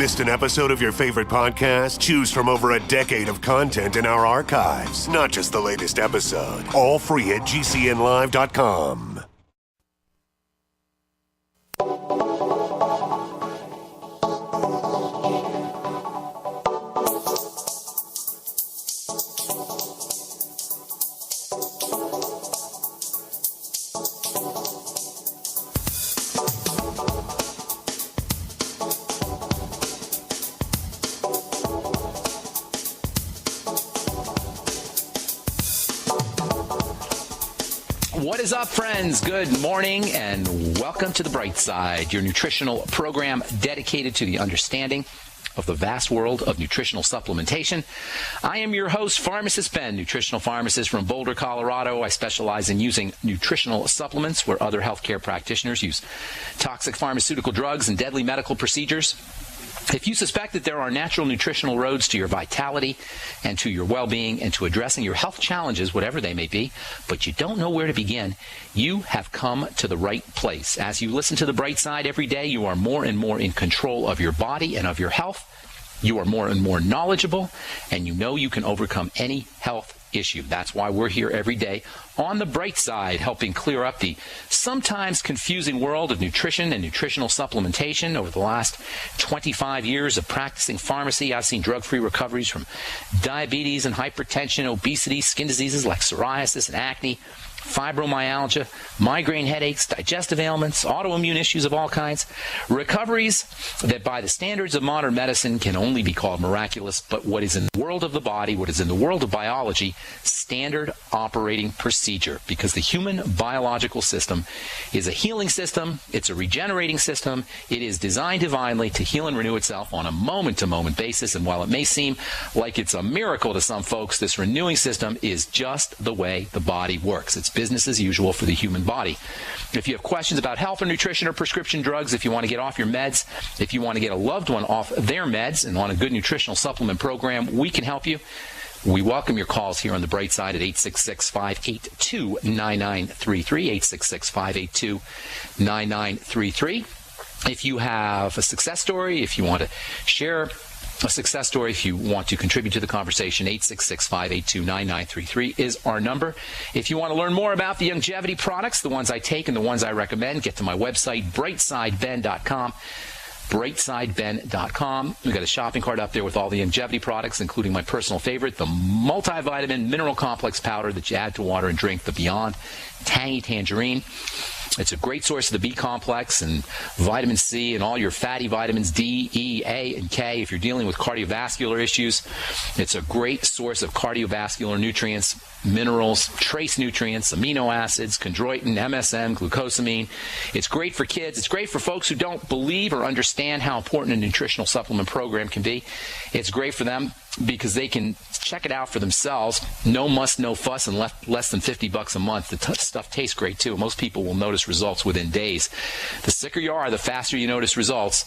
Missed an episode of your favorite podcast? Choose from over a decade of content in our archives, not just the latest episode. All free at GCNlive.com. What is up, friends? Good morning and welcome to The Bright Side, your nutritional program dedicated to the understanding of the vast world of nutritional supplementation. I am your host, Pharmacist Ben, nutritional pharmacist from Boulder, Colorado. I specialize in using nutritional supplements where other healthcare practitioners use toxic pharmaceutical drugs and deadly medical procedures. If you suspect that there are natural nutritional roads to your vitality and to your well-being and to addressing your health challenges, whatever they may be, but you don't know where to begin, you have come to the right place. As you listen to The Bright Side every day, you are more and more in control of your body and of your health. You are more and more knowledgeable, and you know you can overcome any health issue. That's why we're here every day on The Bright Side, helping clear up the sometimes confusing world of nutrition and nutritional supplementation. Over the last 25 years of practicing pharmacy, I've seen drug-free recoveries from diabetes and hypertension, obesity, skin diseases like psoriasis and acne, fibromyalgia, migraine headaches, digestive ailments, autoimmune issues of all kinds. Recoveries that by the standards of modern medicine can only be called miraculous, but what is in the world of the body, what is in the world of biology, standard operating procedure. Because the human biological system is a healing system, it's a regenerating system, it is designed divinely to heal and renew itself on a moment-to-moment basis, and while it may seem like it's a miracle to some folks, this renewing system is just the way the body works. It's business as usual for the human body. If you have questions about health or nutrition or prescription drugs, if you want to get off your meds, if you want to get a loved one off their meds and on a good nutritional supplement program, we can help you. We welcome your calls here on The Bright Side at 866-582-9933, 866-582-9933. If you have a success story, if you want to share a success story, if you want to contribute to the conversation, 866-582-9933 is our number. If you want to learn more about the longevity products, the ones I take and the ones I recommend, get to my website, brightsideben.com. brightsideben.com. We've got a shopping cart up there with all the longevity products, including my personal favorite, the multivitamin mineral complex powder that you add to water and drink, the Beyond Tangy Tangerine. It's a great source of the B complex and vitamin C and all your fatty vitamins D, E, A, and K. If you're dealing with cardiovascular issues, it's a great source of cardiovascular nutrients, minerals, trace nutrients, amino acids, chondroitin, MSM, glucosamine. It's great for kids. It's great for folks who don't believe or understand how important a nutritional supplement program can be. It's great for them because they can check it out for themselves. No muss, no fuss, and less than $50 a month. The stuff tastes great too. Most people will notice results within days. The sicker you are, the faster you notice results.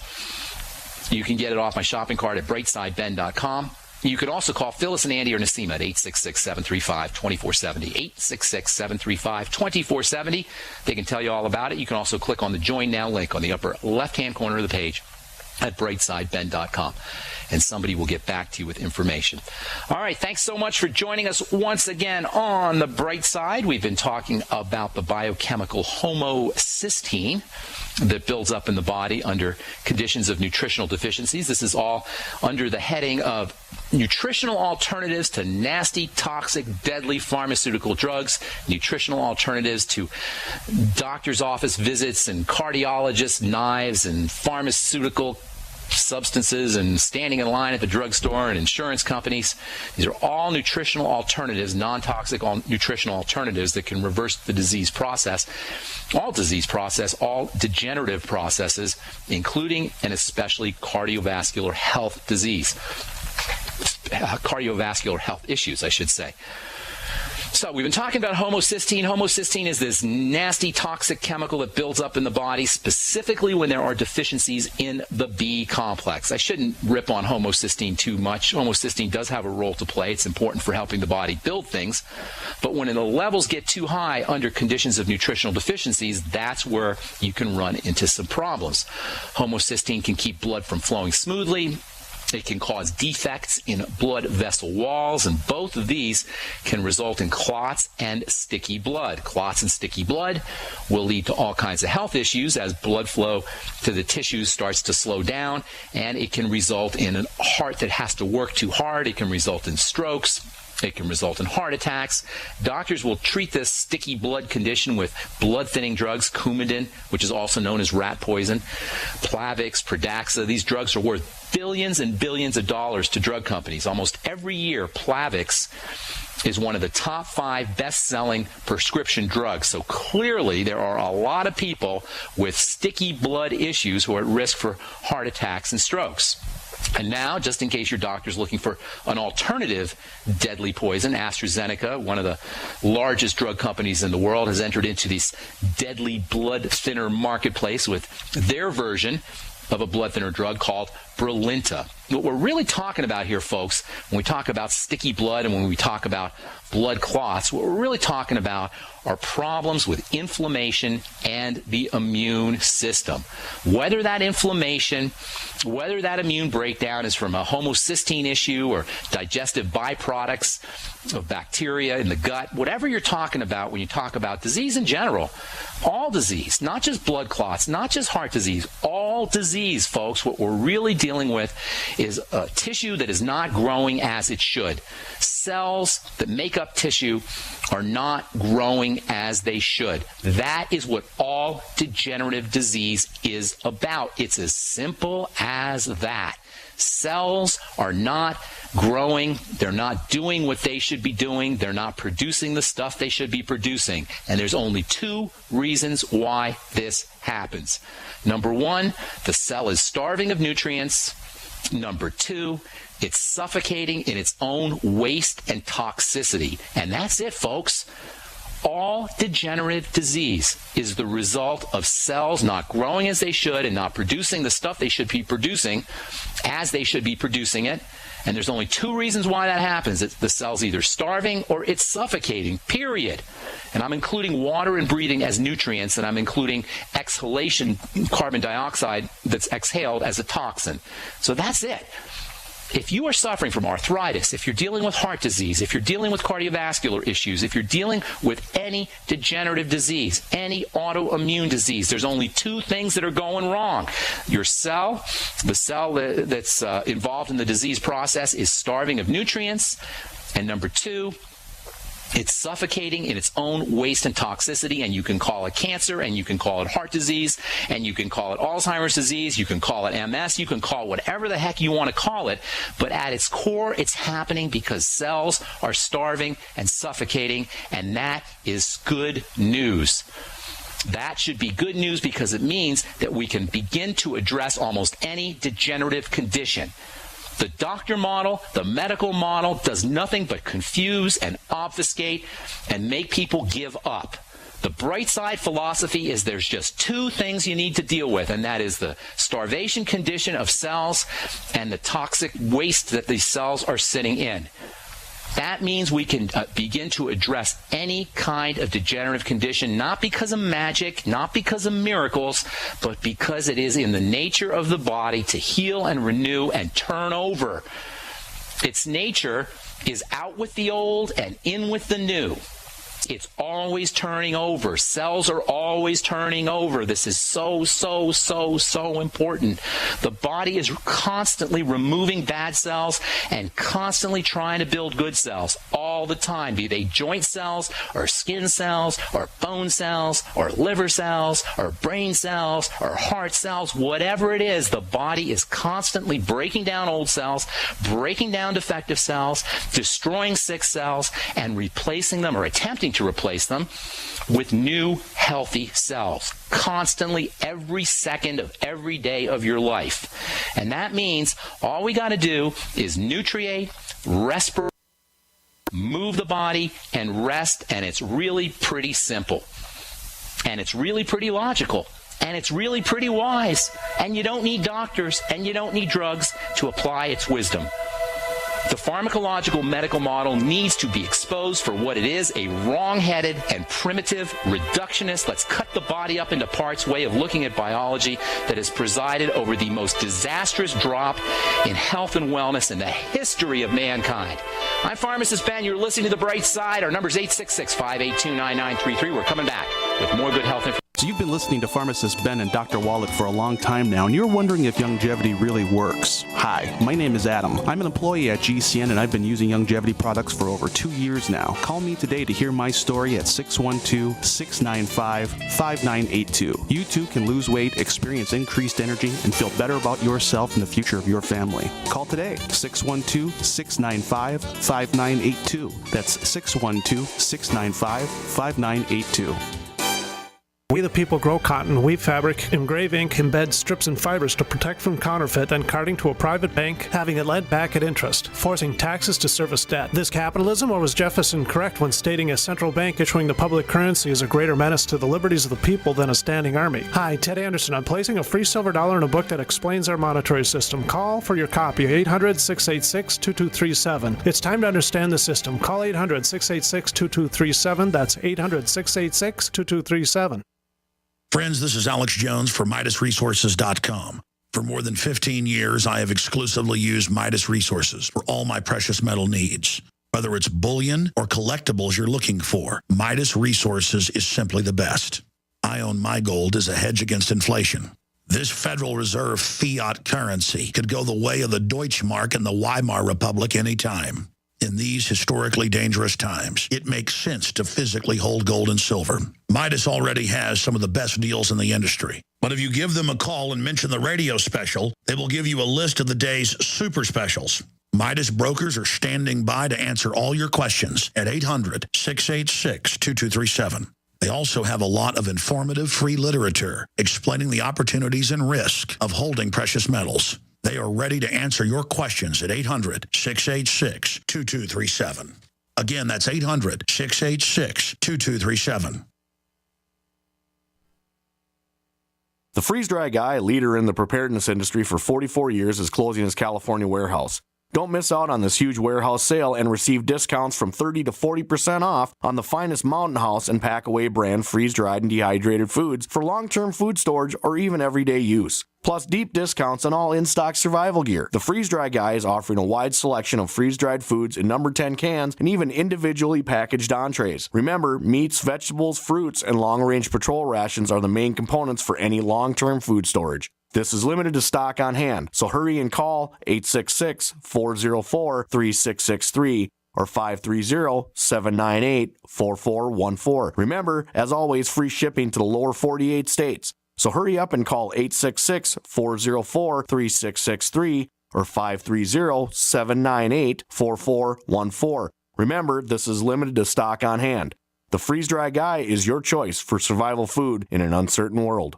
You can get it off my shopping cart at brightsideben.com. You can also call Phyllis and Andy or Nasima at 866-735-2470, 866-735-2470. They can tell you all about it. You can also click on the Join Now link on the upper left-hand corner of the page at brightsideben.com, and somebody will get back to you with information. All right, thanks so much for joining us once again on The Bright Side. We've been talking about the biochemical homocysteine that builds up in the body under conditions of nutritional deficiencies. This is all under the heading of nutritional alternatives to nasty, toxic, deadly pharmaceutical drugs, nutritional alternatives to doctor's office visits and cardiologists' knives and pharmaceutical substances and standing in line at the drugstore and insurance companies. These are all nutritional alternatives, non-toxic nutritional alternatives that can reverse the disease process, all degenerative processes, including and especially cardiovascular health disease. Cardiovascular health issues, I should say. So we've been talking about homocysteine. Homocysteine is this nasty toxic chemical that builds up in the body, specifically when there are deficiencies in the B complex. I shouldn't rip on homocysteine too much. Homocysteine does have a role to play. It's important for helping the body build things. But when the levels get too high under conditions of nutritional deficiencies, that's where you can run into some problems. Homocysteine can keep blood from flowing smoothly. It can cause defects in blood vessel walls, and both of these can result in clots and sticky blood. Clots and sticky blood will lead to all kinds of health issues as blood flow to the tissues starts to slow down, and it can result in a heart that has to work too hard. It can result in strokes. It can result in heart attacks. Doctors will treat this sticky blood condition with blood-thinning drugs, Coumadin, which is also known as rat poison, Plavix, Pradaxa. These drugs are worth billions and billions of dollars to drug companies. Almost every year, Plavix is one of the top 5 best-selling prescription drugs. So clearly, there are a lot of people with sticky blood issues who are at risk for heart attacks and strokes. And now, just in case your doctor's looking for an alternative deadly poison, AstraZeneca, one of the largest drug companies in the world, has entered into this deadly blood thinner marketplace with their version of a blood thinner drug called Brilinta. What we're really talking about here, folks, when we talk about sticky blood and when we talk about blood clots, what we're really talking about are problems with inflammation and the immune system. Whether that inflammation, whether that immune breakdown is from a homocysteine issue or digestive byproducts of bacteria in the gut, whatever you're talking about when you talk about disease in general, all disease, not just blood clots, not just heart disease, all disease, folks, what we're really dealing with is a tissue that is not growing as it should. Cells that make up tissue are not growing as they should. That is what all degenerative disease is about. It's as simple as that. Cells are not growing. They're not doing what they should be doing. They're not producing the stuff they should be producing. And there's only 2 reasons why this happens. Number 1, the cell is starving of nutrients. Number 2, it's suffocating in its own waste and toxicity. And that's it, folks. All degenerative disease is the result of cells not growing as they should and not producing the stuff they should be producing as they should be producing it. And there's only 2 reasons why that happens. It's the cell's either starving or it's suffocating, period. And I'm including water and breathing as nutrients, and I'm including exhalation, carbon dioxide that's exhaled as a toxin. So that's it. If you are suffering from arthritis, if you're dealing with heart disease, if you're dealing with cardiovascular issues, if you're dealing with any degenerative disease, any autoimmune disease, there's only 2 things that are going wrong. Your cell, the cell that's involved in the disease process, is starving of nutrients. And number 2, it's suffocating in its own waste and toxicity, and you can call it cancer, and you can call it heart disease, and you can call it Alzheimer's disease, you can call it MS, you can call it whatever the heck you want to call it, but at its core, it's happening because cells are starving and suffocating, and that is good news. That should be good news because it means that we can begin to address almost any degenerative condition. The doctor model, the medical model, does nothing but confuse and obfuscate and make people give up. The bright side philosophy is there's just 2 things you need to deal with, and that is the starvation condition of cells and the toxic waste that these cells are sitting in. That means we can begin to address any kind of degenerative condition, not because of magic, not because of miracles, but because it is in the nature of the body to heal and renew and turn over. Its nature is out with the old and in with the new. It's always turning over. Cells are always turning over. This is so important. The body is constantly removing bad cells and constantly trying to build good cells all the time, be they joint cells or skin cells or bone cells or liver cells or brain cells or heart cells, whatever it is, the body is constantly breaking down old cells, breaking down defective cells, destroying sick cells, and replacing them or attempting to replace them with new healthy cells constantly every second of every day of your life. And that means all we got to do is nutriate, respirate, move the body, and rest, and it's really pretty simple. And it's really pretty logical. And it's really pretty wise. And you don't need doctors, and you don't need drugs to apply its wisdom. The pharmacological medical model needs to be exposed for what it is, a wrong-headed and primitive reductionist, let's cut the body up into parts way of looking at biology that has presided over the most disastrous drop in health and wellness in the history of mankind. I'm Pharmacist Ben. You're listening to The Bright Side. Our number is 866-582-9933. We're coming back with more good health information. So you've been listening to Pharmacist Ben and Dr. Wallach for a long time now, and you're wondering if longevity really works. Hi, my name is Adam. I'm an employee at GCN, and I've been using longevity products for over 2 years now. Call me today to hear my story at 612-695-5982. You too can lose weight, experience increased energy, and feel better about yourself and the future of your family. Call today, 612-695-5982. That's 612-695-5982. We the people grow cotton, weave fabric, engrave ink, embed strips and fibers to protect from counterfeit, then carting to a private bank, having it lent back at interest, forcing taxes to service debt. This capitalism, or was Jefferson correct when stating a central bank issuing the public currency is a greater menace to the liberties of the people than a standing army? Hi, Ted Anderson. I'm placing a free silver dollar in a book that explains our monetary system. Call for your copy, 800-686-2237. It's time to understand the system. Call 800-686-2237. That's 800-686-2237. Friends, this is Alex Jones for MidasResources.com. For more than 15 years, I have exclusively used Midas Resources for all my precious metal needs. Whether it's bullion or collectibles you're looking for, Midas Resources is simply the best. I own my gold as a hedge against inflation. This Federal Reserve fiat currency could go the way of the Deutschmark and the Weimar Republic anytime. In these historically dangerous times, it makes sense to physically hold gold and silver. Midas already has some of the best deals in the industry. But if you give them a call and mention the radio special, they will give you a list of the day's super specials. Midas brokers are standing by to answer all your questions at 800-686-2237. They also have a lot of informative free literature explaining the opportunities and risk of holding precious metals. They are ready to answer your questions at 800-686-2237. Again, that's 800-686-2237. The freeze-dry guy, leader in the preparedness industry for 44 years, is closing his California warehouse. Don't miss out on this huge warehouse sale and receive discounts from 30 to 40% off on the finest Mountain House and Packaway brand freeze-dried and dehydrated foods for long-term food storage or even everyday use. Plus deep discounts on all in-stock survival gear. The Freeze-Dry Guy is offering a wide selection of freeze-dried foods in number 10 cans and even individually packaged entrees. Remember, meats, vegetables, fruits, and long-range patrol rations are the main components for any long-term food storage. This is limited to stock on hand, so hurry and call 866-404-3663 or 530-798-4414. Remember, as always, free shipping to the lower 48 states. So hurry up and call 866-404-3663 or 530-798-4414. Remember, this is limited to stock on hand. The Freeze-Dry Guy is your choice for survival food in an uncertain world.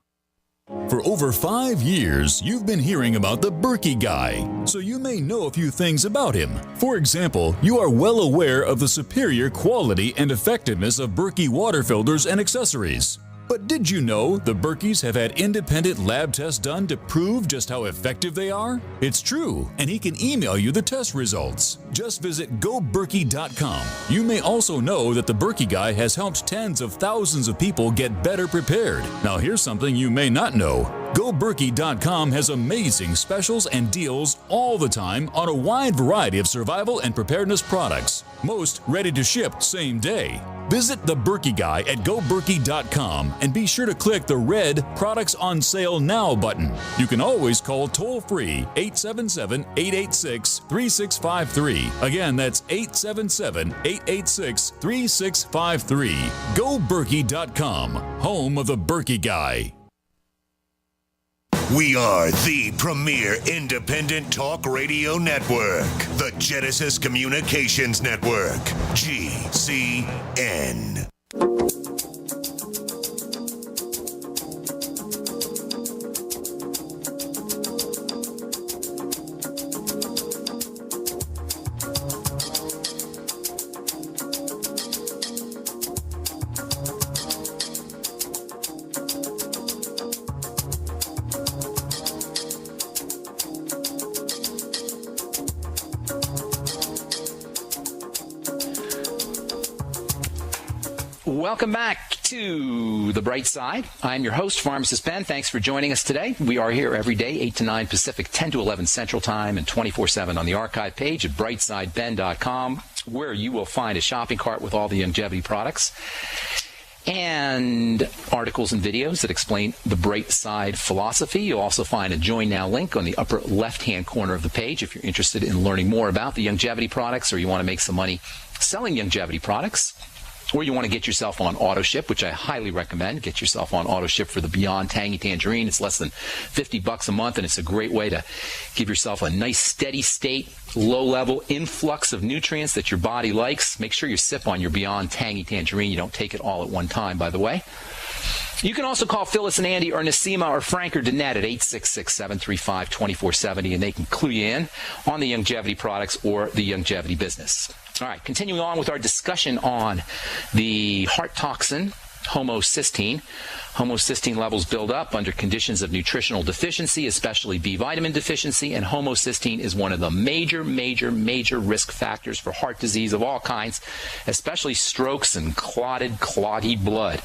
For over 5 years, you've been hearing about the Berkey Guy, so you may know a few things about him. For example, you are well aware of the superior quality and effectiveness of Berkey water filters and accessories. But did you know the Berkeys have had independent lab tests done to prove just how effective they are? It's true, and he can email you the test results. Just visit GoBerkey.com. You may also know that the Berkey Guy has helped tens of thousands of people get better prepared. Now here's something you may not know. GoBerkey.com has amazing specials and deals all the time on a wide variety of survival and preparedness products. Most ready to ship same day. Visit the Berkey Guy at GoBerkey.com and be sure to click the red Products on Sale Now button. You can always call toll-free 877-886-3653. Again, that's 877-886-3653. GoBerkey.com, home of the Berkey Guy. We are the premier independent talk radio network, the Genesis Communications Network, GCN. Welcome back to The Bright Side. I'm your host, Pharmacist Ben. Thanks for joining us today. We are here every day, 8 to 9 Pacific, 10 to 11 Central Time, and 24/7 on the archive page at brightsideben.com, where you will find a shopping cart with all the longevity products and articles and videos that explain the Bright Side philosophy. You'll also find a Join Now link on the upper left-hand corner of the page if you're interested in learning more about the longevity products, or you want to make some money selling longevity products, or you want to get yourself on AutoShip, which I highly recommend. Get yourself on AutoShip for the Beyond Tangy Tangerine. It's less than $50 a month, and it's a great way to give yourself a nice steady state, low-level influx of nutrients that your body likes. Make sure you sip on your Beyond Tangy Tangerine. You don't take it all at one time, by the way. You can also call Phyllis and Andy or Nasima or Frank or Danette at 866-735-2470, and they can clue you in on the longevity products or the longevity business. All right, continuing on with our discussion on the heart toxin, homocysteine. Homocysteine levels build up under conditions of nutritional deficiency, especially B vitamin deficiency, and homocysteine is one of the major risk factors for heart disease of all kinds, especially strokes and clotty blood.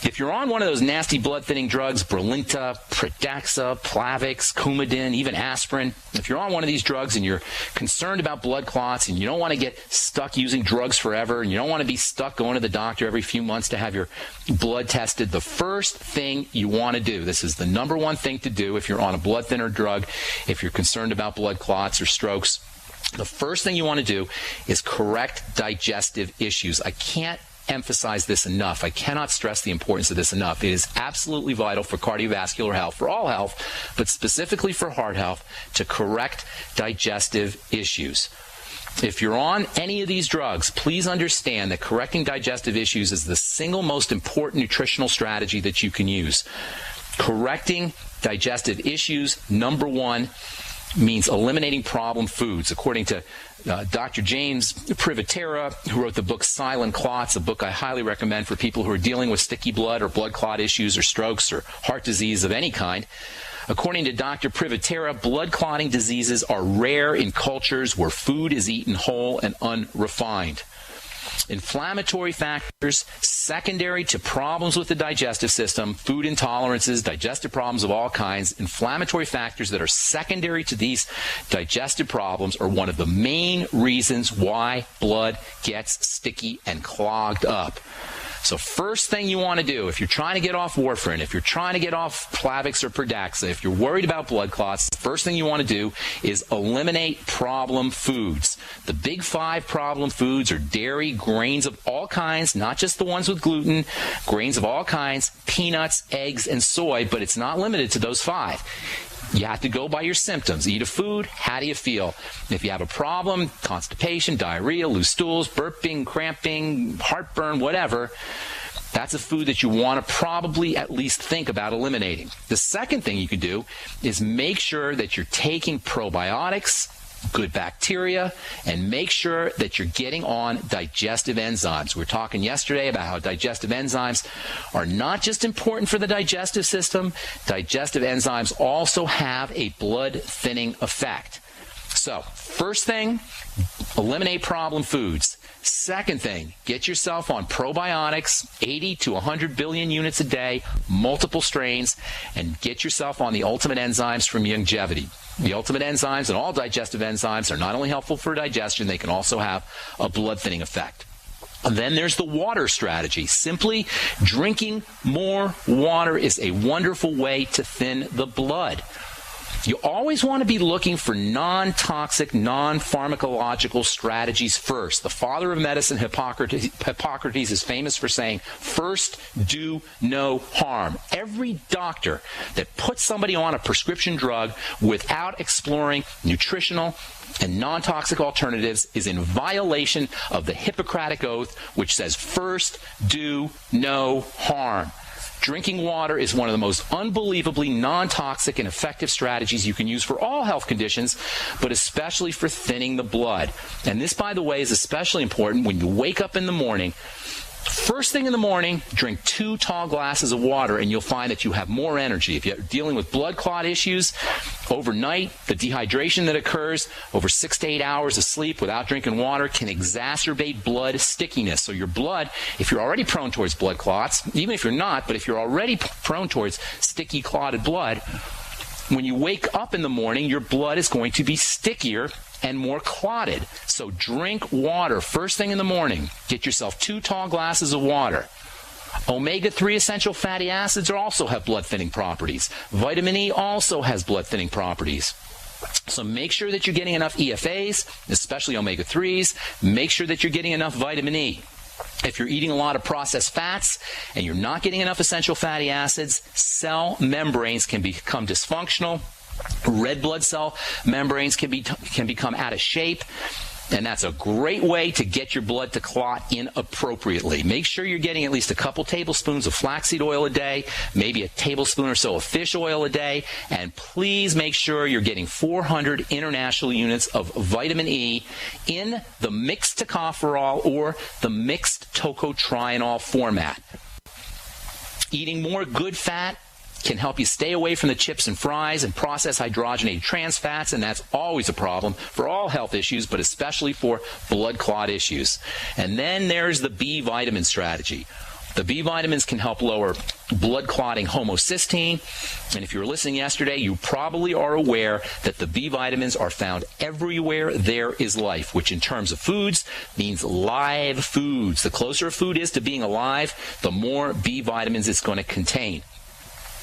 If you're on one of those nasty blood-thinning drugs, Brilinta, Pradaxa, Plavix, Coumadin, even aspirin, if you're on one of these drugs and you're concerned about blood clots and you don't want to get stuck using drugs forever and you don't want to be stuck going to the doctor every few months to have your blood tested, the first thing you want to do, this is the number one thing to do if you're on a blood thinner drug, if you're concerned about blood clots or strokes, the first thing you want to do is correct digestive issues. I can't emphasize this enough. I cannot stress the importance of this enough. It is absolutely vital for cardiovascular health, for all health, but specifically for heart health, to correct digestive issues. If you're on any of these drugs, please understand that correcting digestive issues is the single most important nutritional strategy that you can use. Correcting digestive issues, number one, means eliminating problem foods. According to Dr. James Privatera, who wrote the book Silent Clots, a book I highly recommend for people who are dealing with sticky blood or blood clot issues or strokes or heart disease of any kind. According to Dr. Privatera, blood clotting diseases are rare in cultures where food is eaten whole and unrefined. Inflammatory factors secondary to problems with the digestive system, food intolerances, digestive problems of all kinds, inflammatory factors that are secondary to these digestive problems are one of the main reasons why blood gets sticky and clogged up. So first thing you want to do, if you're trying to get off warfarin, if you're trying to get off Plavix or Pradaxa, if you're worried about blood clots, the first thing you want to do is eliminate problem foods. The big 5 problem foods are dairy, grains of all kinds, not just the ones with gluten, grains of all kinds, peanuts, eggs, and soy, but it's not limited to those 5. You have to go by your symptoms. Eat a food, how do you feel? If you have a problem, constipation, diarrhea, loose stools, burping, cramping, heartburn, whatever, that's a food that you want to probably at least think about eliminating. The second thing you could do is make sure that you're taking probiotics, good bacteria, and make sure that you're getting on digestive enzymes. We were talking yesterday about how digestive enzymes are not just important for the digestive system. Digestive enzymes also have a blood thinning effect. So, first thing, eliminate problem foods. Second thing, get yourself on probiotics, 80 to 100 billion units a day, multiple strains, and get yourself on the ultimate enzymes from longevity. The ultimate enzymes and all digestive enzymes are not only helpful for digestion, they can also have a blood thinning effect. And then there's the water strategy. Simply drinking more water is a wonderful way to thin the blood. You always want to be looking for non-toxic, non-pharmacological strategies first. The father of medicine, Hippocrates, is famous for saying, first, do no harm. Every doctor that puts somebody on a prescription drug without exploring nutritional and non-toxic alternatives is in violation of the Hippocratic Oath, which says, first, do no harm. Drinking water is one of the most unbelievably non-toxic and effective strategies you can use for all health conditions, but especially for thinning the blood. And this, by the way, is especially important when you wake up in the morning First thing in the morning, drink 2 tall glasses of water, and you'll find that you have more energy. If you're dealing with blood clot issues, overnight, the dehydration that occurs over 6 to 8 hours of sleep without drinking water can exacerbate blood stickiness. So your blood, if you're already prone towards blood clots, even if you're not, but if you're already prone towards sticky, clotted blood, when you wake up in the morning, your blood is going to be stickier and more clotted. So drink water first thing in the morning. Get yourself 2 tall glasses of water. Omega-3 essential fatty acids also have blood-thinning properties. Vitamin E also has blood-thinning properties. So make sure that you're getting enough EFAs, especially omega-3s. Make sure that you're getting enough vitamin E. If you're eating a lot of processed fats and you're not getting enough essential fatty acids, cell membranes can become dysfunctional. Red blood cell membranes can become out of shape, and that's a great way to get your blood to clot inappropriately. Make sure you're getting at least a couple tablespoons of flaxseed oil a day, maybe a tablespoon or so of fish oil a day, and please make sure you're getting 400 international units of vitamin E in the mixed tocopherol or the mixed tocotrienol format. Eating more good fat can help you stay away from the chips and fries and processed hydrogenated trans fats, and that's always a problem for all health issues, but especially for blood clot issues. And then there's the B vitamin strategy. The B vitamins can help lower blood clotting homocysteine, and if you were listening yesterday, you probably are aware that the B vitamins are found everywhere there is life, which in terms of foods means live foods. The closer a food is to being alive, the more B vitamins it's going to contain.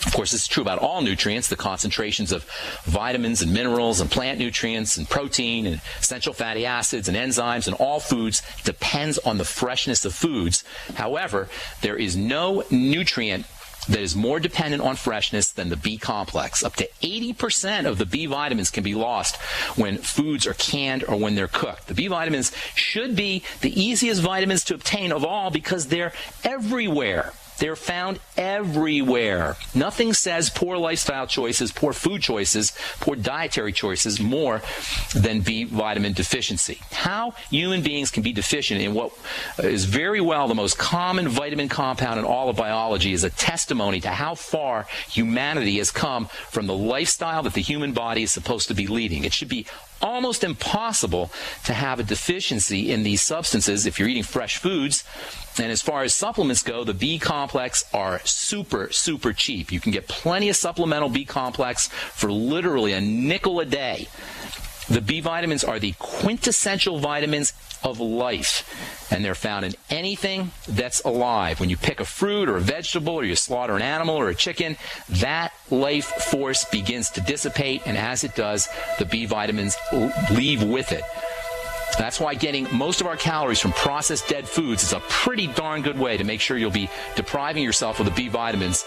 Of course, this is true about all nutrients. The concentrations of vitamins and minerals and plant nutrients and protein and essential fatty acids and enzymes in all foods depends on the freshness of foods. However, there is no nutrient that is more dependent on freshness than the B complex. Up to 80% of the B vitamins can be lost when foods are canned or when they're cooked. The B vitamins should be the easiest vitamins to obtain of all because they're everywhere. They're found everywhere. Nothing says poor lifestyle choices, poor food choices, poor dietary choices more than B vitamin deficiency. How human beings can be deficient in what is very well the most common vitamin compound in all of biology is a testimony to how far humanity has come from the lifestyle that the human body is supposed to be leading. It should be almost impossible to have a deficiency in these substances if you're eating fresh foods. And as far as supplements go, the B complex are super, super cheap. You can get plenty of supplemental B complex for literally a nickel a day. The B vitamins are the quintessential vitamins of life, and they're found in anything that's alive. When you pick a fruit or a vegetable or you slaughter an animal or a chicken, that life force begins to dissipate, and as it does, the B vitamins leave with it. That's why getting most of our calories from processed dead foods is a pretty darn good way to make sure you'll be depriving yourself of the B vitamins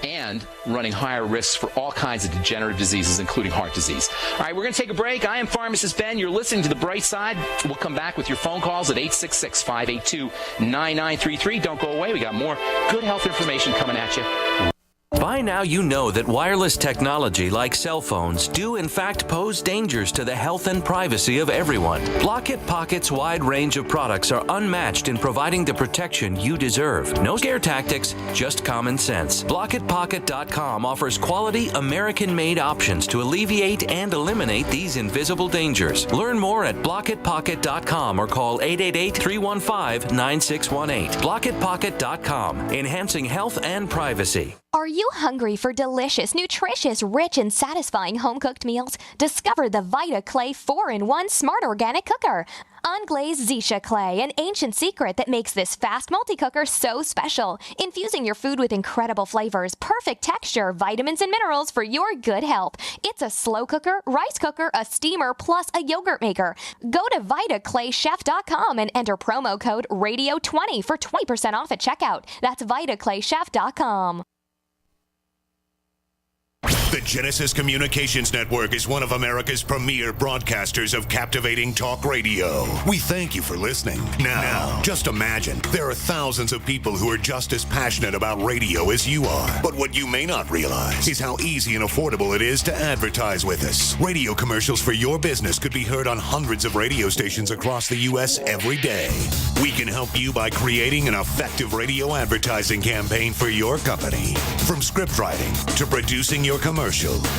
and running higher risks for all kinds of degenerative diseases, including heart disease. All right, we're going to take a break. I am Pharmacist Ben. You're listening to The Bright Side. We'll come back with your phone calls at 866-582-9933. Don't go away. We got more good health information coming at you. By now you know that wireless technology like cell phones do in fact pose dangers to the health and privacy of everyone. Block-It Pocket's wide range of products are unmatched in providing the protection you deserve. No scare tactics, just common sense. BlockItPocket.com offers quality American-made options to alleviate and eliminate these invisible dangers. Learn more at BlockItPocket.com or call 888-315-9618. BlockItPocket.com, enhancing health and privacy. Are you hungry for delicious, nutritious, rich, and satisfying home-cooked meals? Discover the Vita Clay 4-in-1 Smart Organic Cooker. Unglazed Zisha clay, an ancient secret that makes this fast multi-cooker so special. Infusing your food with incredible flavors, perfect texture, vitamins, and minerals for your good health. It's a slow cooker, rice cooker, a steamer, plus a yogurt maker. Go to VitaClayChef.com and enter promo code RADIO20 for 20% off at checkout. That's VitaClayChef.com. The Genesis Communications Network is one of America's premier broadcasters of captivating talk radio. We thank you for listening. Now, just imagine there are thousands of people who are just as passionate about radio as you are. But what you may not realize is how easy and affordable it is to advertise with us. Radio commercials for your business could be heard on hundreds of radio stations across the U.S. every day. We can help you by creating an effective radio advertising campaign for your company. From script writing to producing your commercial,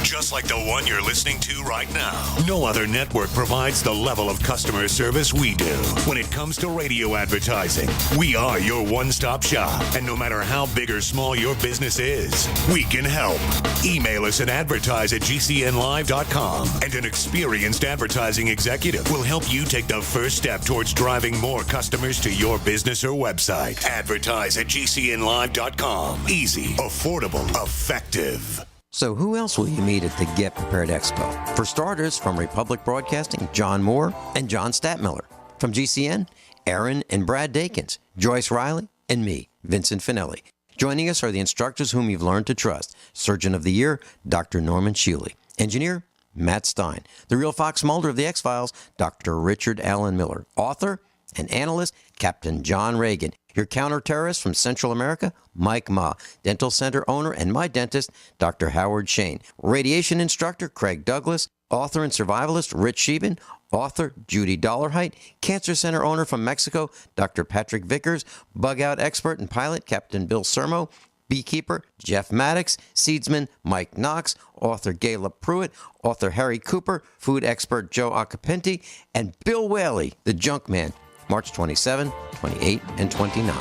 just like the one you're listening to right now. No other network provides the level of customer service we do. When it comes to radio advertising, we are your one-stop shop. And no matter how big or small your business is, we can help. Email us at advertise@gcnlive.com, and an experienced advertising executive will help you take the first step towards driving more customers to your business or website. Advertise@gcnlive.com. Easy, affordable, effective. So who else will you meet at the Get Prepared Expo? For starters, from Republic Broadcasting, John Moore and John Statmiller. From GCN, Aaron and Brad Dakins, Joyce Riley, and me, Vincent Finelli. Joining us are the instructors whom you've learned to trust. Surgeon of the Year, Dr. Norman Shealy. Engineer, Matt Stein. The real Fox Mulder of the X-Files, Dr. Richard Allen Miller. Author and analyst, Captain John Reagan. Your counterterrorist from Central America, Mike Ma. Dental Center owner and my dentist, Dr. Howard Shane. Radiation instructor, Craig Douglas. Author and survivalist, Rich Sheben. Author, Judy Dollarhite. Cancer Center owner from Mexico, Dr. Patrick Vickers. Bug out expert and pilot, Captain Bill Sermo. Beekeeper, Jeff Maddox. Seedsman, Mike Knox. Author, Gayla Pruitt. Author, Harry Cooper. Food expert, Joe Acapinti. And Bill Whaley, the junk man. March 27, 28, and 29.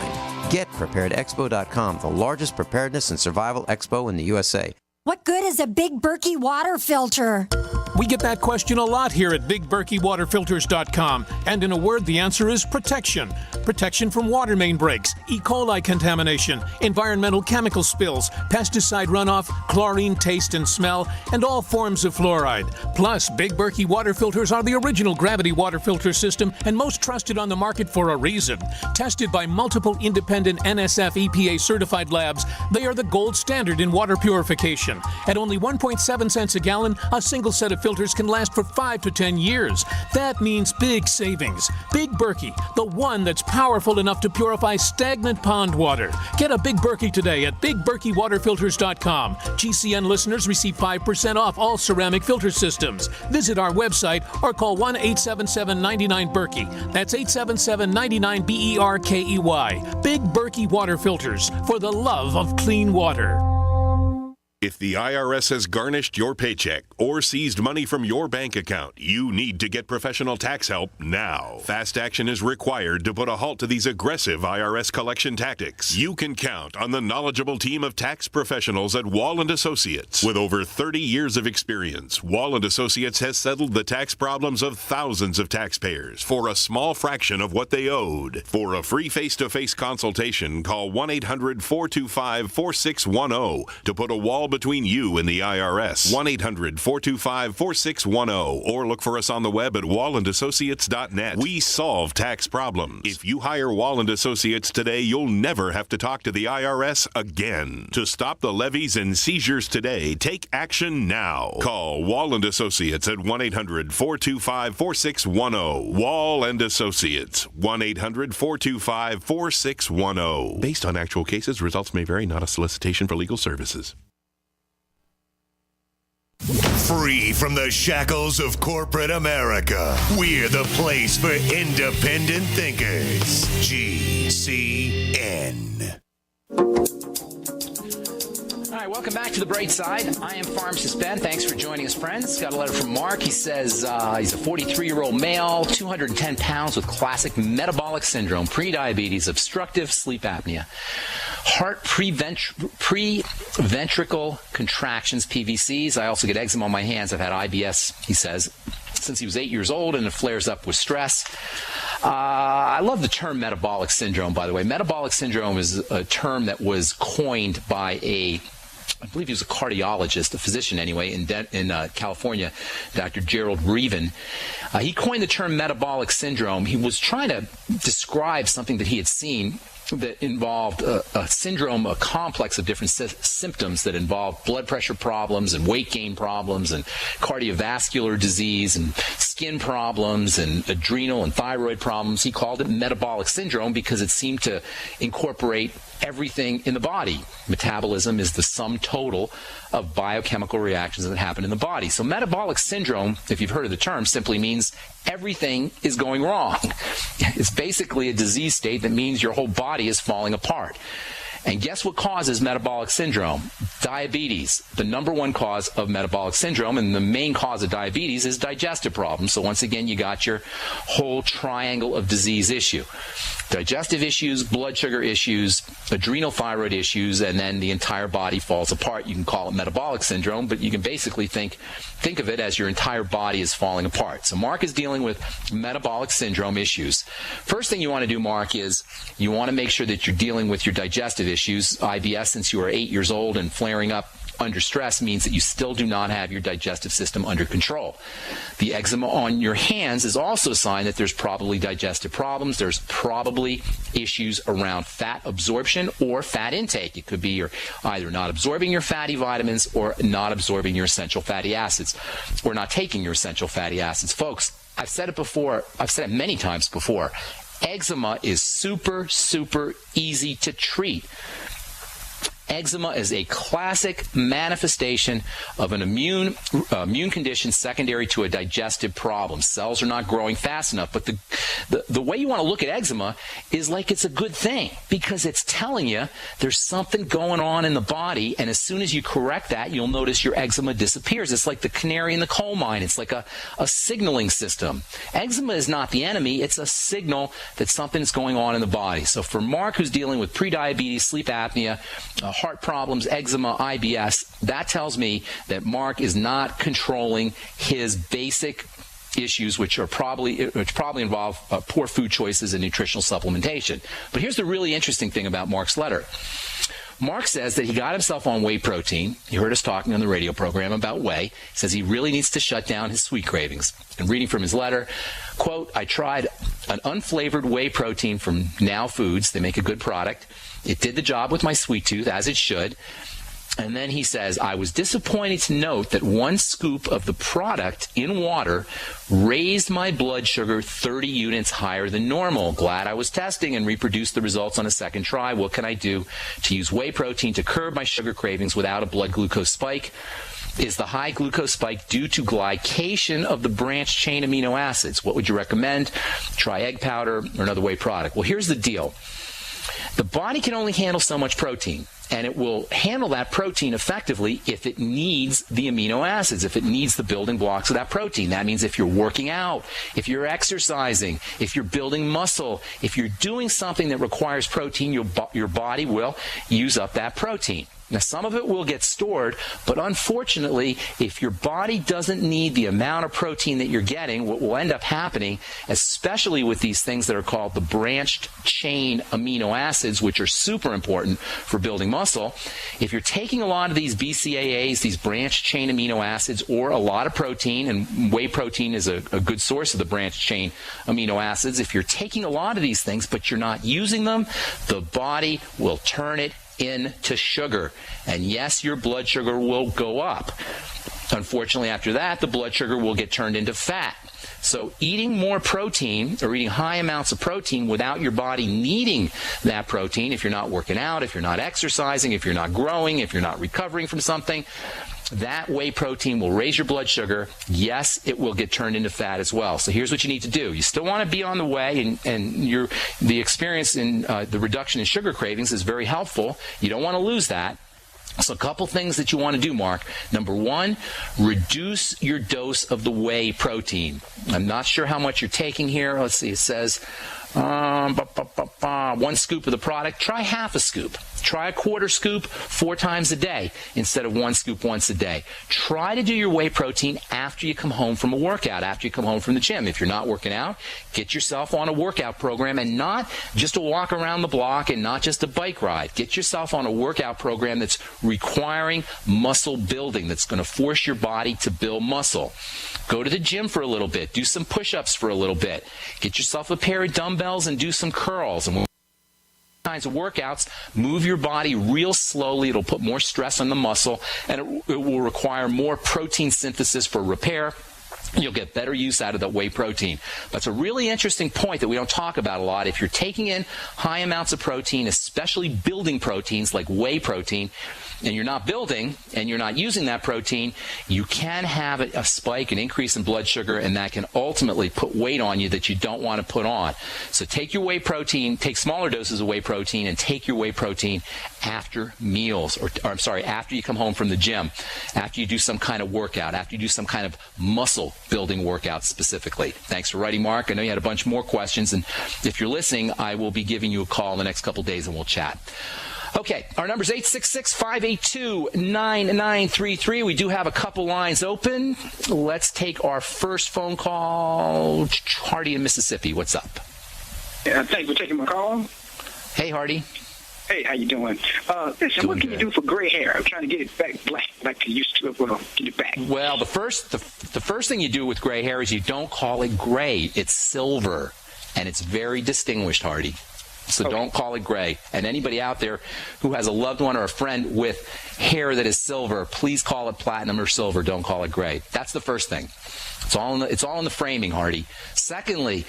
GetPreparedExpo.com, the largest preparedness and survival expo in the USA. What good is a Big Berkey water filter? We get that question a lot here at BigBerkeyWaterFilters.com. And in a word, the answer is protection. Protection from water main breaks, E. coli contamination, environmental chemical spills, pesticide runoff, chlorine taste and smell, and all forms of fluoride. Plus, Big Berkey water filters are the original gravity water filter system and most trusted on the market for a reason. Tested by multiple independent NSF EPA certified labs, they are the gold standard in water purification. At only 1.7 cents a gallon, a single set of filters can last for 5 to 10 years. That means big savings. Big Berkey, the one that's powerful enough to purify stagnant pond water. Get a Big Berkey today at BigBerkeyWaterFilters.com. GCN listeners receive 5% off all ceramic filter systems. Visit our website or call 1-877-99-BERKEY. That's 877-99-BERKEY. Big Berkey Water Filters, for the love of clean water. If the IRS has garnished your paycheck or seized money from your bank account, you need to get professional tax help now. Fast action is required to put a halt to these aggressive IRS collection tactics. You can count on the knowledgeable team of tax professionals at Wall & Associates. With over 30 years of experience, Wall & Associates has settled the tax problems of thousands of taxpayers for a small fraction of what they owed. For a free face-to-face consultation, call 1-800-425-4610 to put a wall between you and the IRS. 1-800-425-4610 or look for us on the web at wallandassociates.net. We solve tax problems. If you hire Wall & Associates today, you'll never have to talk to the IRS again. To stop the levies and seizures today, take action now. Call Wall & Associates at 1-800-425-4610. Wall & Associates, 1-800-425-4610. Based on actual cases, results may vary, not a solicitation for legal services. Free from the shackles of corporate America, we're the place for independent thinkers. GCN. All right, welcome back to The Bright Side. I am Pharmacist Ben. Thanks for joining us, friends. Got a letter from Mark. He says he's a 43-year-old male, 210 pounds with classic metabolic syndrome, prediabetes, obstructive sleep apnea, heart pre-ventricle contractions, PVCs. I also get eczema on my hands. I've had IBS, he says, since he was 8 years old, and it flares up with stress. I love the term metabolic syndrome, by the way. Metabolic syndrome is a term that was coined by a I believe he was a cardiologist, a physician anyway, in California, Dr. Gerald Reaven. He coined the term metabolic syndrome. He was trying to describe something that he had seen that involved a syndrome, a complex of different symptoms that involved blood pressure problems and weight gain problems and cardiovascular disease and skin problems and adrenal and thyroid problems. He called it metabolic syndrome because it seemed to incorporate everything in the body. Metabolism is the sum total of biochemical reactions that happen in the body. So metabolic syndrome, if you've heard of the term, simply means everything is going wrong. It's basically a disease state that means your whole body is falling apart. And guess what causes metabolic syndrome? Diabetes, the number one cause of metabolic syndrome, and the main cause of diabetes is digestive problems. So once again, you got your whole triangle of disease issue. Digestive issues, blood sugar issues, adrenal thyroid issues, and then the entire body falls apart. You can call it metabolic syndrome, but you can basically think of it as your entire body is falling apart. So Mark is dealing with metabolic syndrome issues. First thing you want to do, Mark, is you want to make sure that you're dealing with your digestive issues. IBS, since you are 8 years old and flaring up under stress, means that you still do not have your digestive system under control. The eczema on your hands is also a sign that there's probably digestive problems. There's probably issues around fat absorption or fat intake. It could be you're either not absorbing your fatty vitamins or not absorbing your essential fatty acids or not taking your essential fatty acids. Folks, I've said it before. I've said it many times before. Eczema is super, super easy to treat. Eczema is a classic manifestation of an immune condition secondary to a digestive problem. Cells are not growing fast enough. But the way you want to look at eczema is like it's a good thing, because it's telling you there's something going on in the body, and as soon as you correct that, you'll notice your eczema disappears. It's like the canary in the coal mine. It's like a signaling system. Eczema is not the enemy. It's a signal that something is going on in the body. So for Mark, who's dealing with prediabetes, sleep apnea, heart problems, eczema, IBS, that tells me that Mark is not controlling his basic issues, which probably involve poor food choices and nutritional supplementation. But here's the really interesting thing about Mark's letter. Mark says that he got himself on whey protein. You heard us talking on the radio program about whey. He says he really needs to shut down his sweet cravings. And reading from his letter, quote, I tried an unflavored whey protein from Now Foods. They make a good product. It did the job with my sweet tooth, as it should. And then he says, I was disappointed to note that one scoop of the product in water raised my blood sugar 30 units higher than normal. Glad I was testing and reproduced the results on a second try. What can I do to use whey protein to curb my sugar cravings without a blood glucose spike? Is the high glucose spike due to glycation of the branched chain amino acids? What would you recommend? Try egg powder or another whey product. Well, here's the deal. The body can only handle so much protein, and it will handle that protein effectively if it needs the amino acids, if it needs the building blocks of that protein. That means if you're working out, if you're exercising, if you're building muscle, if you're doing something that requires protein, your body will use up that protein. Now, some of it will get stored, but unfortunately, if your body doesn't need the amount of protein that you're getting, what will end up happening, especially with these things that are called the branched chain amino acids, which are super important for building muscle, if you're taking a lot of these BCAAs, these branched chain amino acids, or a lot of protein, and whey protein is a good source of the branched chain amino acids, if you're taking a lot of these things, but you're not using them, the body will turn it into sugar. And yes, your blood sugar will go up. Unfortunately, after that, the blood sugar will get turned into fat. So eating more protein or eating high amounts of protein without your body needing that protein, if you're not working out, if you're not exercising, if you're not growing, if you're not recovering from something, that whey protein will raise your blood sugar. Yes, it will get turned into fat as well. So here's what you need to do. You still want to be on the way, and the experience in the reduction in sugar cravings is very helpful. You don't want to lose that. So a couple things that you want to do, Mark. Number one, reduce your dose of the whey protein. I'm not sure how much you're taking here. Let's see. It says 1 scoop of the product. Try half a scoop. Try a quarter scoop 4 times a day instead of 1 scoop once a day. Try to do your whey protein after you come home from a workout, after you come home from the gym. If you're not working out, get yourself on a workout program, and not just a walk around the block and not just a bike ride. Get yourself on a workout program that's requiring muscle building, that's going to force your body to build muscle. Go to the gym for a little bit. Do some push-ups for a little bit. Get yourself a pair of dumbbells and do some curls. And kinds of workouts, move your body real slowly. It'll put more stress on the muscle, and it will require more protein synthesis for repair. You'll get better use out of the whey protein. That's a really interesting point that we don't talk about a lot. If you're taking in high amounts of protein, especially building proteins like whey protein, and you're not building and you're not using that protein, you can have a spike, an increase in blood sugar, and that can ultimately put weight on you that you don't want to put on. So take your whey protein, take smaller doses of whey protein, and take your whey protein after meals, after you come home from the gym, after you do some kind of workout, after you do some kind of muscle building workout specifically. Thanks for writing, Mark. I know you had a bunch more questions, and if you're listening, I will be giving you a call in the next couple days and we'll chat. Okay, our number is 866-582-9933. We do have a couple lines open. Let's take our first phone call. Hardy in Mississippi, what's up? Yeah, thanks for taking my call. Hey, Hardy. Hey, how you doing? Listen, what can you do for gray hair? I'm trying to get it back black like I used to. Get it back. Well, the first thing you do with gray hair is you don't call it gray. It's silver, and it's very distinguished, Hardy. So don't call it gray. And anybody out there who has a loved one or a friend with hair that is silver, please call it platinum or silver. Don't call it gray. That's the first thing. It's all in the framing, Hardy. Secondly,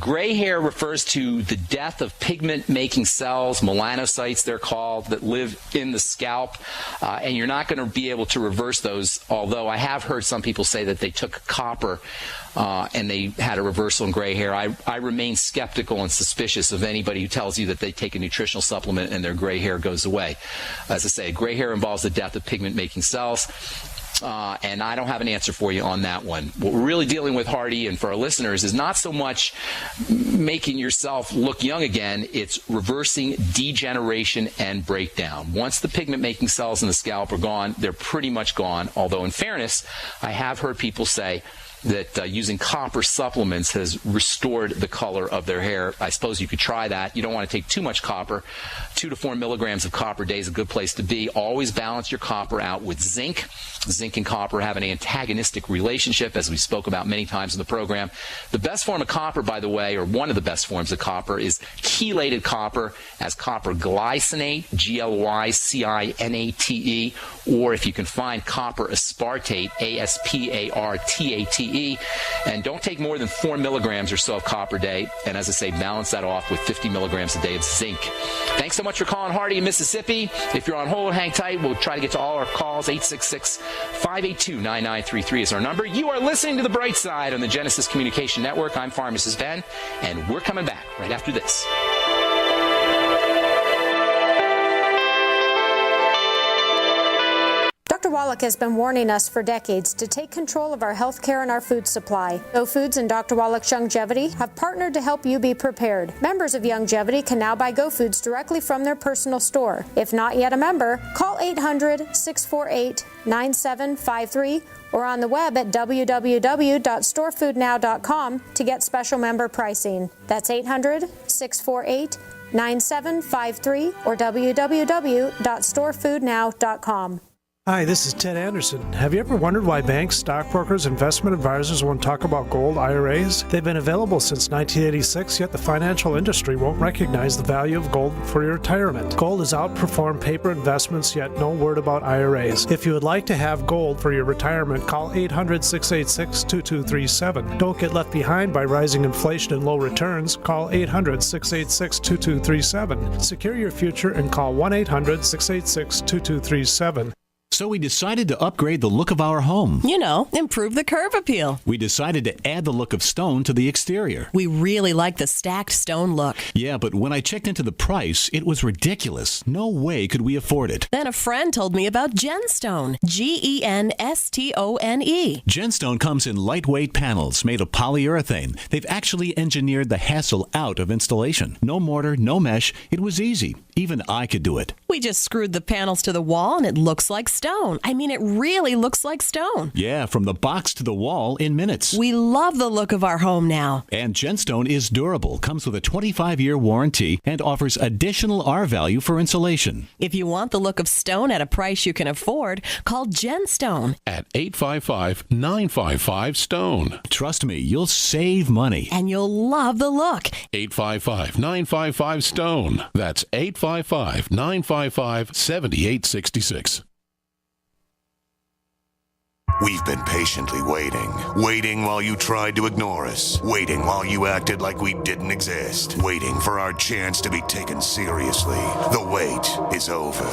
gray hair refers to the death of pigment-making cells, melanocytes they're called, that live in the scalp, and you're not going to be able to reverse those, although I have heard some people say that they took copper and they had a reversal in gray hair. I remain skeptical and suspicious of anybody who tells you that they take a nutritional supplement and their gray hair goes away. As I say, gray hair involves the death of pigment-making cells. And I don't have an answer for you on that one. What we're really dealing with, Hardy, and for our listeners, is not so much making yourself look young again. It's reversing degeneration and breakdown. Once the pigment-making cells in the scalp are gone, they're pretty much gone. Although, in fairness, I have heard people say that using copper supplements has restored the color of their hair. I suppose you could try that. You don't want to take too much copper. 2 to 4 milligrams of copper a day is a good place to be. Always balance your copper out with zinc. Zinc and copper have an antagonistic relationship, as we spoke about many times in the program. The best form of copper, by the way, or one of the best forms of copper, is chelated copper as copper glycinate, Glycinate, or if you can find copper aspartate, Aspartate. And don't take more than 4 milligrams or so of copper a day. And as I say, balance that off with 50 milligrams a day of zinc. Thanks so much for calling, Hardy in Mississippi. If you're on hold, hang tight. We'll try to get to all our calls. 866-582-9933 is our number. You are listening to The Bright Side on the Genesis Communication Network. I'm Pharmacist Ben, and we're coming back right after this. Dr. Wallach has been warning us for decades to take control of our health care and our food supply. Go Foods and Dr. Wallach's Youngevity have partnered to help you be prepared. Members of Youngevity can now buy Go Foods directly from their personal store. If not yet a member, call 800-648-9753 or on the web at www.storefoodnow.com to get special member pricing. That's 800-648-9753 or www.storefoodnow.com. Hi, this is Ted Anderson. Have you ever wondered why banks, stockbrokers, investment advisors won't talk about gold IRAs? They've been available since 1986, yet the financial industry won't recognize the value of gold for your retirement. Gold has outperformed paper investments, yet no word about IRAs. If you would like to have gold for your retirement, call 800-686-2237. Don't get left behind by rising inflation and low returns. Call 800-686-2237. Secure your future and call 1-800-686-2237. So we decided to upgrade the look of our home. You know, improve the curb appeal. We decided to add the look of stone to the exterior. We really like the stacked stone look. Yeah, but when I checked into the price, it was ridiculous. No way could we afford it. Then a friend told me about Genstone. Genstone. Genstone comes in lightweight panels made of polyurethane. They've actually engineered the hassle out of installation. No mortar, no mesh. It was easy. Even I could do it. We just screwed the panels to the wall and it looks like stone. I mean, it really looks like stone. Yeah, from the box to the wall in minutes. We love the look of our home now. And Genstone is durable, comes with a 25-year warranty, and offers additional R value for insulation. If you want the look of stone at a price you can afford, call Genstone at 855-955-STONE. Trust me, you'll save money. And you'll love the look. 855-955-STONE. That's 855-955-7866. We've been patiently waiting while you tried to ignore us, waiting while you acted like we didn't exist, waiting for our chance to be taken seriously. The wait is over.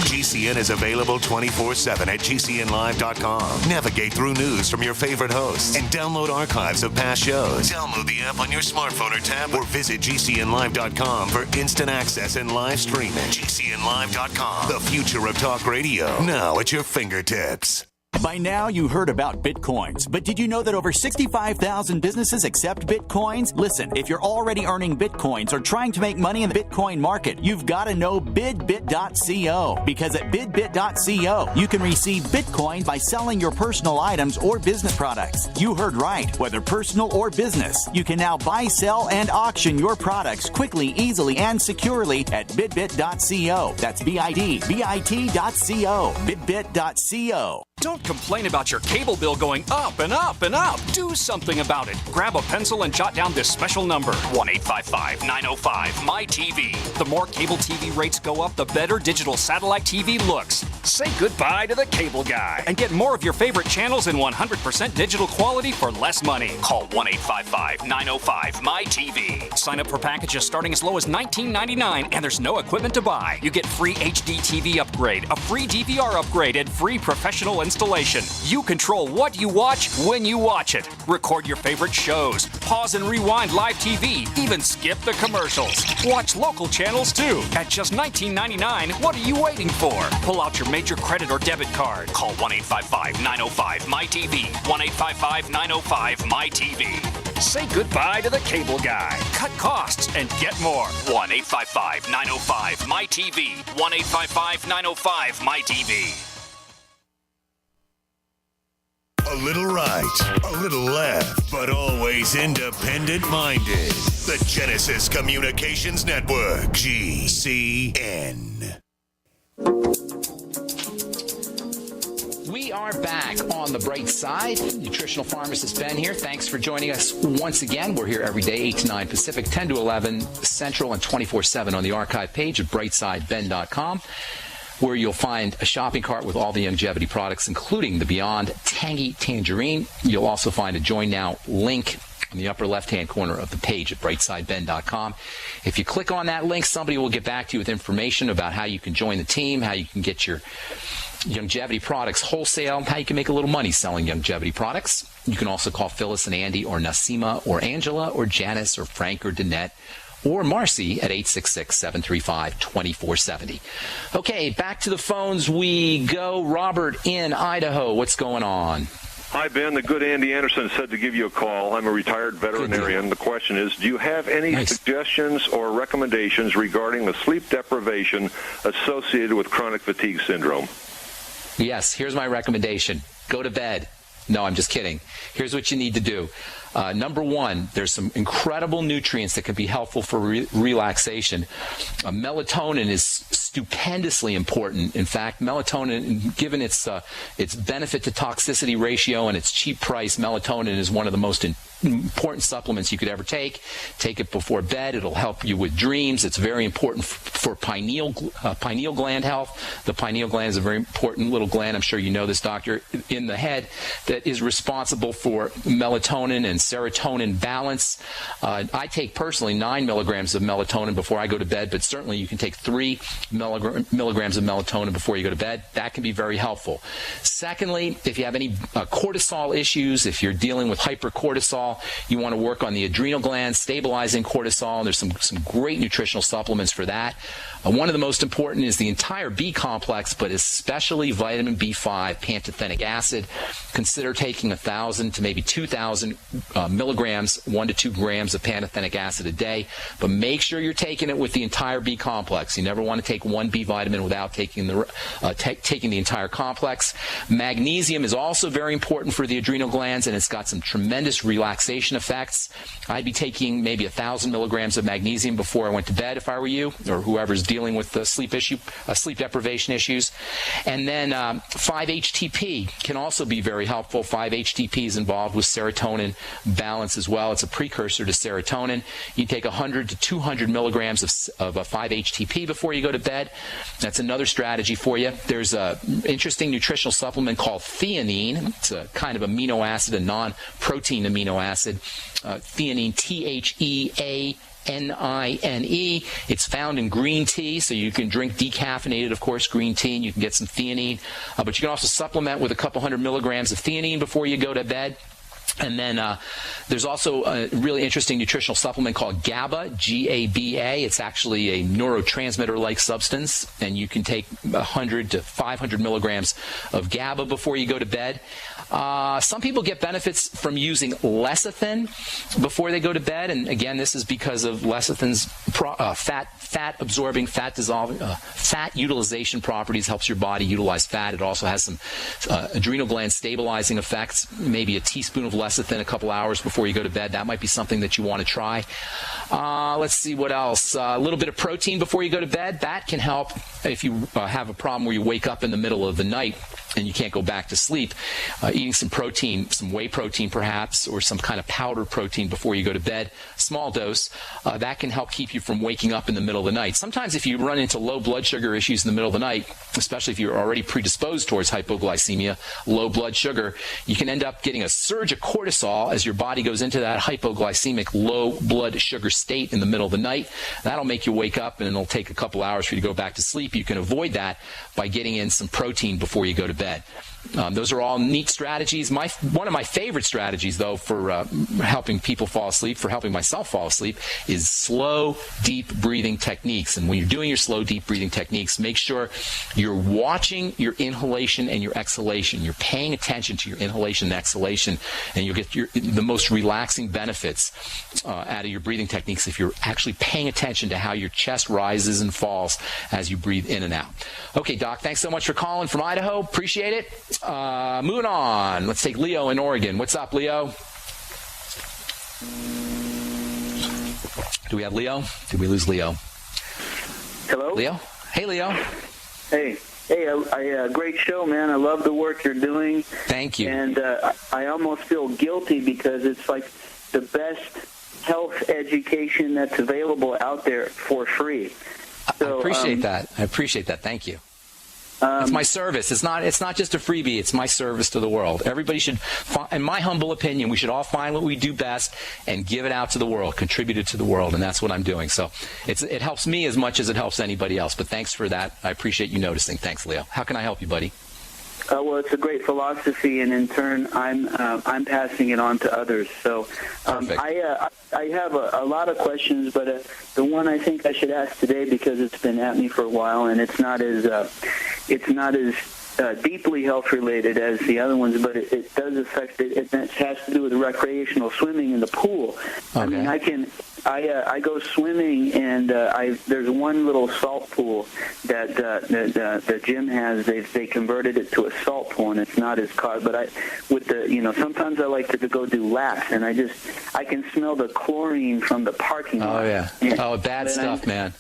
GCN is available 24/7 at GCNlive.com. Navigate through news from your favorite hosts and download archives of past shows. Download the app on your smartphone or tablet or visit GCNlive.com for instant access and live streaming. GCNlive.com, the future of talk radio, now at your fingertips. By now, you heard about Bitcoins, but did you know that over 65,000 businesses accept Bitcoins? Listen, if you're already earning Bitcoins or trying to make money in the Bitcoin market, you've got to know bidbit.co, because at bidbit.co, you can receive Bitcoin by selling your personal items or business products. You heard right, whether personal or business. You can now buy, sell, and auction your products quickly, easily, and securely at bidbit.co. That's bit.co, bidbit.co. Don't complain about your cable bill going up and up and up. Do something about it. Grab a pencil and jot down this special number, 1-855-905-MY-TV. The more cable TV rates go up, the better digital satellite TV looks. Say goodbye to the cable guy and get more of your favorite channels in 100% digital quality for less money. Call 1-855-905-MY-TV. Sign up for packages starting as low as $19.99, and there's no equipment to buy. You get free HD TV upgrade, a free DVR upgrade, and free professional installation. You control what you watch when you watch it. Record your favorite shows. Pause and rewind live TV. Even skip the commercials. Watch local channels too. At just $19.99, what are you waiting for? Pull out your major credit or debit card. Call 1-855-905-MY-TV. 1-855-905-MY-TV. Say goodbye to the cable guy. Cut costs and get more. 1-855-905-MY-TV. 1-855-905-MY-TV. A little right, a little left, but always independent-minded. The Genesis Communications Network, GCN. We are back on the bright side. Nutritional pharmacist Ben here. Thanks for joining us once again. We're here every day, 8 to 9 Pacific, 10 to 11 Central, and 24/7 on the archive page at brightsideben.com. where you'll find a shopping cart with all the longevity products, including the Beyond Tangy Tangerine. You'll also find a Join Now link on the upper left-hand corner of the page at brightsideben.com. If you click on that link, somebody will get back to you with information about how you can join the team, how you can get your longevity products wholesale, how you can make a little money selling longevity products. You can also call Phyllis and Andy or Nasima or Angela or Janice or Frank or Danette or Marcy at 866-735-2470. Okay, back to the phones we go. Robert in Idaho, what's going on? Hi, Ben. The good Andy Anderson said to give you a call. I'm a retired veterinarian. The question is, do you have any suggestions or recommendations regarding the sleep deprivation associated with chronic fatigue syndrome? Yes, here's my recommendation. Go to bed. No, I'm just kidding. Here's what you need to do. Number one, there's some incredible nutrients that can be helpful for relaxation. Melatonin is stupendously important. In fact, melatonin, given its benefit to toxicity ratio and its cheap price, melatonin is one of the most important supplements you could ever take. Take it before bed. It'll help you with dreams. It's very important for pineal gland health. The pineal gland is a very important little gland, I'm sure you know this, doctor, in the head that is responsible for melatonin and serotonin balance. I take personally 9 milligrams of melatonin before I go to bed, but certainly you can take 3 milligrams of melatonin before you go to bed. That can be very helpful. Secondly, if you have any cortisol issues, if you're dealing with hypercortisol, you want to work on the adrenal glands, stabilizing cortisol. There's some great nutritional supplements for that. One of the most important is the entire B complex, but especially vitamin B5, pantothenic acid. Consider taking 1,000 to maybe 2,000 milligrams, 1 to 2 grams of pantothenic acid a day. But make sure you're taking it with the entire B complex. You never want to take one B vitamin without taking the entire complex. Magnesium is also very important for the adrenal glands, and it's got some tremendous relaxation effects. I'd be taking maybe 1,000 milligrams of magnesium before I went to bed if I were you, or whoever's dealing with the sleep deprivation issues. And then 5-HTP can also be very helpful. 5-HTP is involved with serotonin balance as well. It's a precursor to serotonin. You take 100 to 200 milligrams of 5-HTP before you go to bed. That's another strategy for you. There's an interesting nutritional supplement called theanine. It's a kind of amino acid, a non-protein amino acid. Theanine, THEANINE. It's found in green tea, so you can drink decaffeinated, of course, green tea, and you can get some theanine. But you can also supplement with a couple hundred milligrams of theanine before you go to bed. And then there's also a really interesting nutritional supplement called GABA, G-A-B-A. It's actually a neurotransmitter-like substance, and you can take 100 to 500 milligrams of GABA before you go to bed. Some people get benefits from using lecithin before they go to bed, and again, this is because of lecithin's fat-absorbing, fat-dissolving, fat utilization properties, helps your body utilize fat. It also has some adrenal gland stabilizing effects, maybe a teaspoon of lecithin a couple hours before you go to bed. That might be something that you want to try. Let's see what else. A little bit of protein before you go to bed. That can help if you have a problem where you wake up in the middle of the night and you can't go back to sleep. Eating some protein, some whey protein perhaps, or some kind of powdered protein before you go to bed, small dose, that can help keep you from waking up in the middle of the night. Sometimes if you run into low blood sugar issues in the middle of the night, especially if you're already predisposed towards hypoglycemia, low blood sugar, you can end up getting a surge of cortisol as your body goes into that hypoglycemic low blood sugar state in the middle of the night. That'll make you wake up, and it'll take a couple hours for you to go back to sleep. You can avoid that by getting in some protein before you go to bed. Those are all neat strategies. One of my favorite strategies, though, for helping people fall asleep, for helping myself fall asleep, is slow, deep breathing techniques. And when you're doing your slow, deep breathing techniques, make sure you're watching your inhalation and your exhalation. You're paying attention to your inhalation and exhalation, and you'll get the most relaxing benefits out of your breathing techniques if you're actually paying attention to how your chest rises and falls as you breathe in and out. Okay, Doc, thanks so much for calling from Idaho. Appreciate it. Moving on. Let's take Leo in Oregon. What's up, Leo? Do we have Leo? Did we lose Leo? Hello? Leo? Hey, Leo. Hey, great show, man. I love the work you're doing. Thank you. And I almost feel guilty because it's like the best health education that's available out there for free. So, I appreciate that. I appreciate that. Thank you. It's my service. It's not just a freebie. It's my service to the world. Everybody should, in my humble opinion, we should all find what we do best and give it out to the world, contribute it to the world, and that's what I'm doing. So it helps me as much as it helps anybody else. But thanks for that. I appreciate you noticing. Thanks, Leo. How can I help you, buddy? Well, it's a great philosophy, and in turn, I'm passing it on to others. So I have a lot of questions, but the one I think I should ask today, because it's been at me for a while, and it's not as deeply health related as the other ones, but it does affect it. It has to do with recreational swimming in the pool. Okay. I mean, I go swimming, and there's one little salt pool that the gym has. They converted it to a salt pool, and it's not as hot. But sometimes I like to go do laps, and I can smell the chlorine from the parking lot. Oh yeah. Bad stuff, man.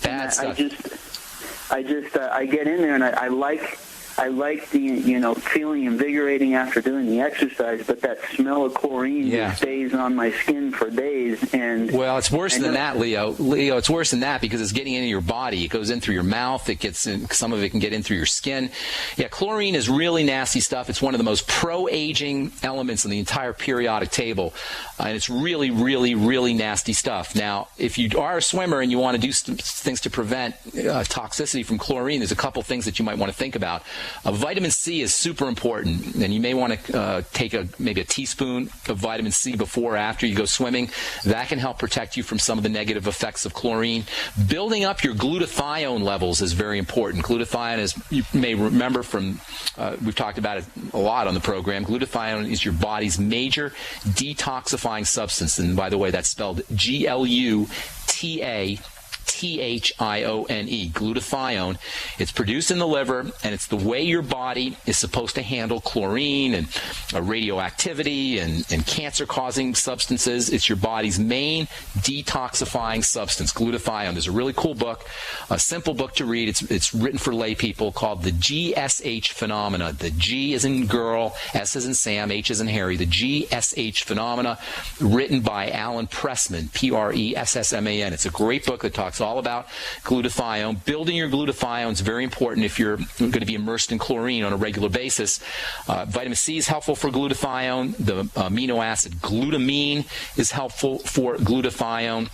Bad stuff. I get in there, and I like I like the, feeling invigorating after doing the exercise, but that smell of chlorine just stays on my skin for days. And well, it's worse than that, Leo. Leo, it's worse than that because it's getting into your body. It goes in through your mouth. It gets in, some of it can get in through your skin. Yeah, chlorine is really nasty stuff. It's one of the most pro-aging elements in the entire periodic table, and it's really, really, really nasty stuff. Now, if you are a swimmer and you want to do things to prevent toxicity from chlorine, there's a couple things that you might want to think about. Vitamin C is super important, and you may want to take maybe a teaspoon of vitamin C before or after you go swimming. That can help protect you from some of the negative effects of chlorine. Building up your glutathione levels is very important. Glutathione, as you may remember from, we've talked about it a lot on the program, glutathione is your body's major detoxifying substance. And by the way, that's spelled Glutathione, glutathione. It's produced in the liver, and it's the way your body is supposed to handle chlorine and radioactivity and cancer-causing substances. It's your body's main detoxifying substance, glutathione. There's a really cool book, a simple book to read. It's written for lay people called The GSH Phenomena. The G is in girl, S is in Sam, H is in Harry. The GSH Phenomena, written by Alan Pressman, Pressman. It's a great book that talks all about glutathione. Building your glutathione is very important if you're going to be immersed in chlorine on a regular basis. Vitamin C is helpful for glutathione. The amino acid glutamine is helpful for glutathione.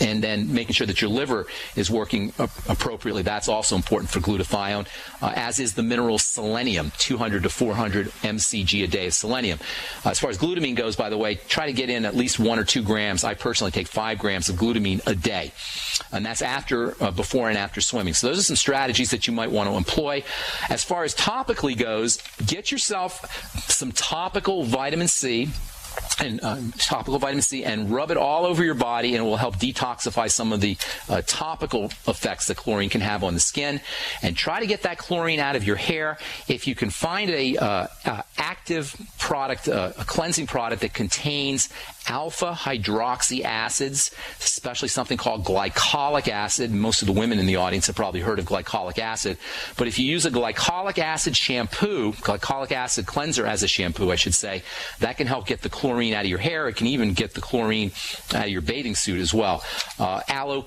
And then making sure that your liver is working appropriately. That's also important for glutathione, as is the mineral selenium, 200 to 400 mcg a day of selenium. As far as glutamine goes, by the way, try to get in at least 1 or 2 grams. I personally take 5 grams of glutamine a day. And that's before and after swimming. So those are some strategies that you might want to employ. As far as topically goes, get yourself some topical vitamin C, and rub it all over your body, and it will help detoxify some of the topical effects that chlorine can have on the skin. And try to get that chlorine out of your hair. If you can find a active product, a cleansing product that contains alpha hydroxy acids, especially something called glycolic acid. Most of the women in the audience have probably heard of glycolic acid. But if you use a glycolic acid shampoo, glycolic acid cleanser as a shampoo, I should say, that can help get the chlorine out of your hair. It can even get the chlorine out of your bathing suit as well. Aloe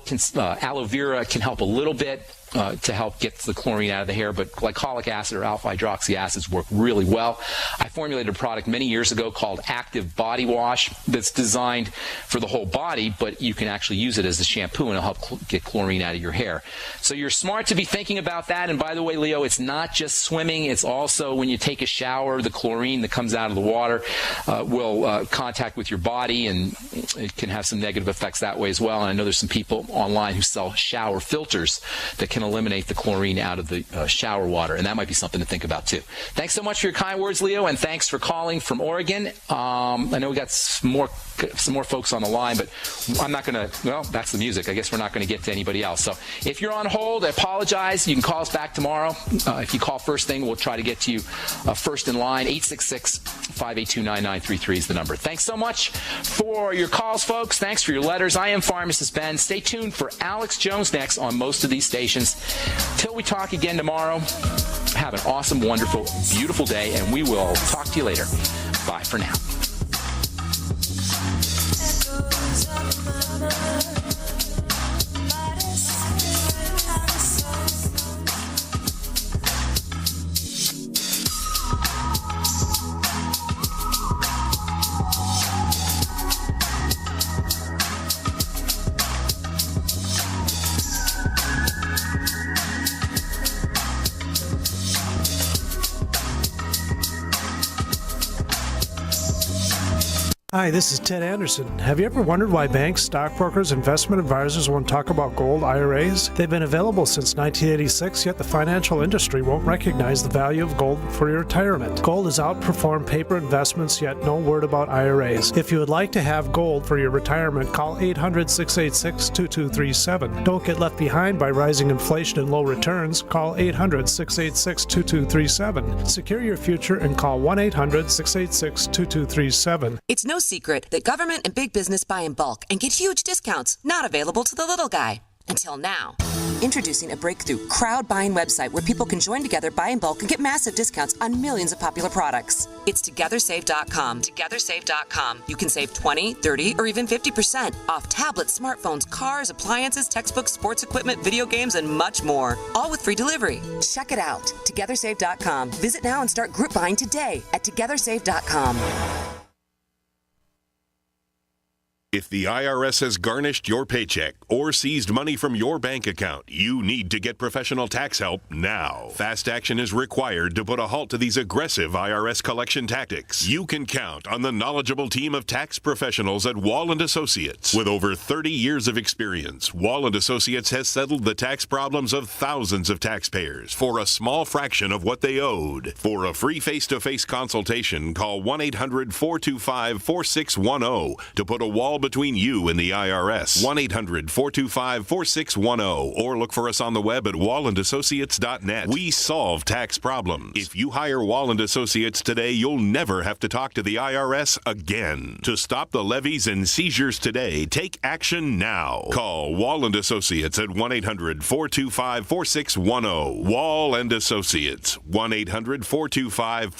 vera can help a little bit to help get the chlorine out of the hair, but glycolic acid or alpha hydroxy acids work really well. I formulated a product many years ago called Active Body Wash that's designed for the whole body, but you can actually use it as a shampoo and it'll help get chlorine out of your hair. So you're smart to be thinking about that. And by the way, Leo, it's not just swimming. It's also when you take a shower, the chlorine that comes out of the water will contact with your body, and it can have some negative effects that way as well. And I know there's some people online who sell shower filters that can eliminate the chlorine out of the shower water, and that might be something to think about too. Thanks so much for your kind words, Leo, and thanks for calling from Oregon. I know we got some more folks on the line, but I'm not going to, well, that's the music. I guess we're not going to get to anybody else. So if you're on hold, I apologize. You can call us back tomorrow. If you call first thing, we'll try to get to you first in line. 866-582-9933 is the number. Thanks so much for your calls, folks. Thanks for your letters. I am Pharmacist Ben. Stay tuned for Alex Jones next on most of these stations. Till we talk again tomorrow, have an awesome, wonderful, beautiful day, and we will talk to you later. Bye for now. Hi, this is Ted Anderson. Have you ever wondered why banks, stockbrokers, investment advisors won't talk about gold IRAs? They've been available since 1986, yet the financial industry won't recognize the value of gold for your retirement. Gold has outperformed paper investments, yet no word about IRAs. If you would like to have gold for your retirement, call 800-686-2237. Don't get left behind by rising inflation and low returns. Call 800-686-2237. Secure your future and call 1-800-686-2237. It's no secret that government and big business buy in bulk and get huge discounts not available to the little guy. Until now. Introducing a breakthrough crowd buying website where people can join together, buy in bulk, and get massive discounts on millions of popular products. It's TogetherSave.com. TogetherSave.com. You can save 20, 30, or even 50% off tablets, smartphones, cars, appliances, textbooks, sports equipment, video games, and much more. All with free delivery. Check it out. TogetherSave.com. Visit now and start group buying today at TogetherSave.com. If the IRS has garnished your paycheck or seized money from your bank account, you need to get professional tax help now. Fast action is required to put a halt to these aggressive IRS collection tactics. You can count on the knowledgeable team of tax professionals at Wall & Associates. With over 30 years of experience, Wall & Associates has settled the tax problems of thousands of taxpayers for a small fraction of what they owed. For a free face-to-face consultation, call 1-800-425-4610 to put a wall between you and the IRS. 1-800-425-4610 or look for us on the web at wallandassociates.net. We solve tax problems. If you hire Wall & Associates today, you'll never have to talk to the IRS again. To stop the levies and seizures today, take action now. Call Wall & Associates at 1-800-425-4610. Wall & Associates. 1-800-425-4610.